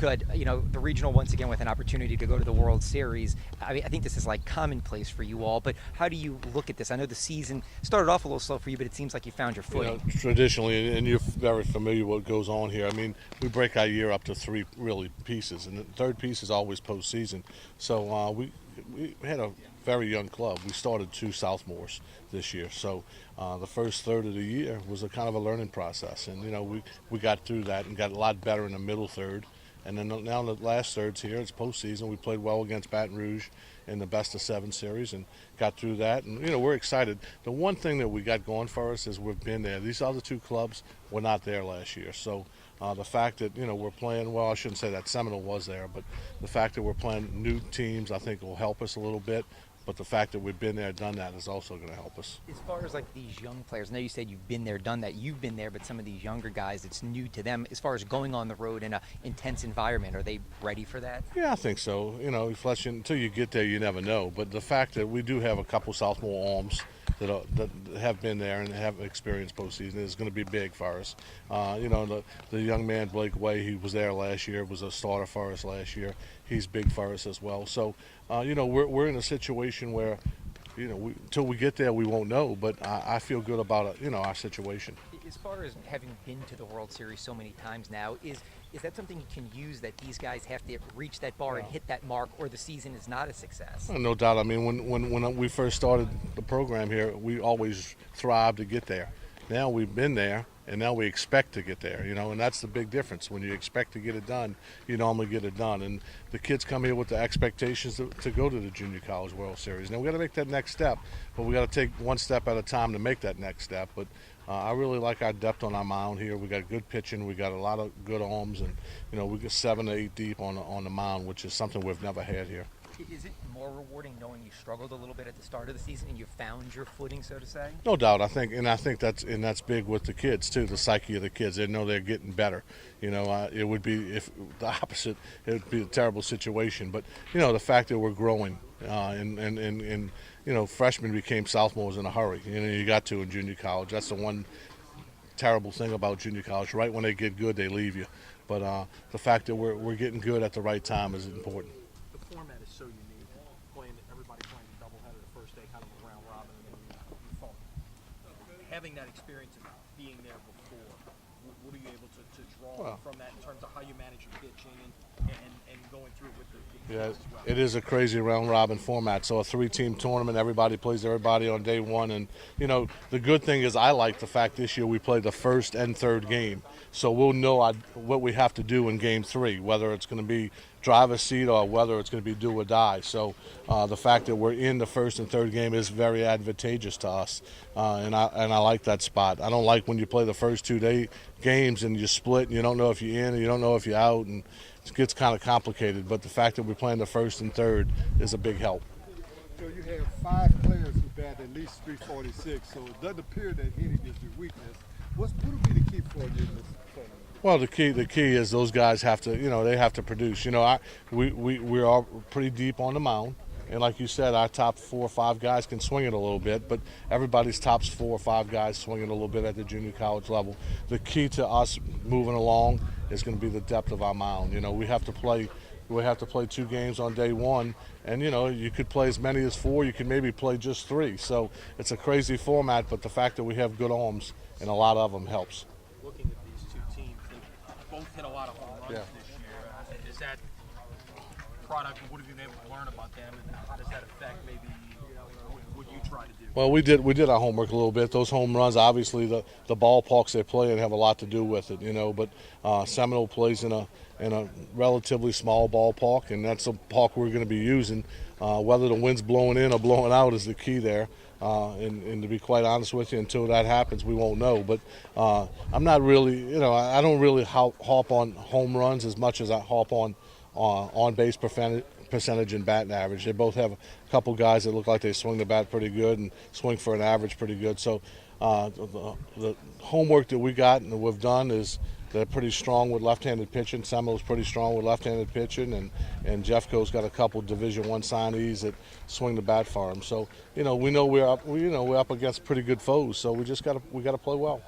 Good. The regional once again with an opportunity to go to the World Series. I mean, I think this is like commonplace for you all, but how do you look at this? I know the season started off a little slow for you, but it seems like you found your footing. Traditionally, and you're very familiar with what goes on here. I mean, we break our year up to three really pieces, and the third piece is always postseason. So we had a very young club. We started 2 sophomores this year, so the first third of the year was a kind of a learning process, and we got through that and got a lot better in the middle third. And then now the last third's here. It's postseason. We played well against Baton Rouge in the best-of-7 series and got through that. And, we're excited. The one thing that we got going for us is we've been there. These other 2 clubs were not there last year. So the fact that, we're playing, well, I shouldn't say that Seminole was there, but the fact that we're playing new teams I think will help us a little bit. But the fact that we've been there, done that is also going to help us. As far as like these young players, I know you said you've been there, done that. You've been there, but some of these younger guys, it's new to them. As far as going on the road in an intense environment, are they ready for that? Yeah, I think so. Until you get there, you never know. But the fact that we do have a couple sophomore arms that have been there and have experienced postseason is going to be big for us. The young man Blake Way, he was there last year, was a starter for us last year. He's big for us as well. So, we're in a situation where, until we get there, we won't know. But I feel good about our situation. As far as having been to the World Series so many times now, is that something you can use, that these guys have to reach that bar and hit that mark, or the season is not a success? No doubt. I mean, when we first started the program here, we always thrived to get there. Now we've been there, and now we expect to get there, and that's the big difference. When you expect to get it done, you normally get it done. And the kids come here with the expectations to go to the Junior College World Series. Now we got to make that next step, but we got to take one step at a time to make that next step. But I really like our depth on our mound here. We got good pitching. We got a lot of good arms, and we get 7 to 8 deep on the mound, which is something we've never had here. Is it more rewarding knowing you struggled a little bit at the start of the season and you found your footing, so to say? No doubt. I think that's big with the kids too. The psyche of the kids. They know they're getting better. It would be if the opposite. It would be a terrible situation. But the fact that we're growing and freshmen became sophomores in a hurry. You got to in junior college. That's the one terrible thing about junior college. Right when they get good, they leave you. But the fact that we're getting good at the right time is important. The format is so unique. Everybody playing a doubleheader the first day, kind of a round robin, and then you fall. Having that experience of being there before, what are you able to draw from that in terms of how you manage your pitching and going through it with the Yeah, as well? it is a crazy round robin format. So a 3-team tournament, everybody plays everybody on day one. And, the good thing is I like the fact this year we played the first and third game. So we'll know what we have to do in game 3, whether it's going to be driver's seat or whether it's going to be do or die. So the fact that we're in the first and third game is very advantageous to us. And I like that spot. I don't like when you play the first 2 games and you split and you don't know if you're in and you don't know if you're out. And it gets kind of complicated, but the fact that we're playing the first and third is a big help. So you have 5 players who bat at least 346, so it doesn't appear that hitting is your weakness. What would be the key for you in this tournament? Well, the key is those guys have to, they have to produce. We are pretty deep on the mound. And like you said, our top 4 or 5 guys can swing it a little bit, but everybody's top 4 or 5 guys swing it a little bit at the junior college level. The key to us moving along is going to be the depth of our mound. We have to play 2 games on day 1, and you could play as many as 4. You can maybe play just 3. So it's a crazy format, but the fact that we have good arms and a lot of them helps. Looking at these 2 teams, they both hit a lot of home runs this year. Is that product? What have you been able to learn about them, and how does that affect maybe what you try to do? Well, we did our homework a little bit. Those home runs, obviously, the ballparks they play in have a lot to do with it, But Seminole plays in a relatively small ballpark, and that's a park we're going to be using. Whether the wind's blowing in or blowing out is the key there. And to be quite honest with you, until that happens, we won't know. But I'm not really, I don't really harp on home runs as much as I harp on base percentage and batting average. They both have a couple guys that look like they swing the bat pretty good and swing for an average pretty good. So the homework that we got and that we've done is they're pretty strong with left-handed pitching. Seminole's pretty strong with left-handed pitching, and Jeffco's got a couple Division I signees that swing the bat for him. So we know we're up against pretty good foes. So we got to play well.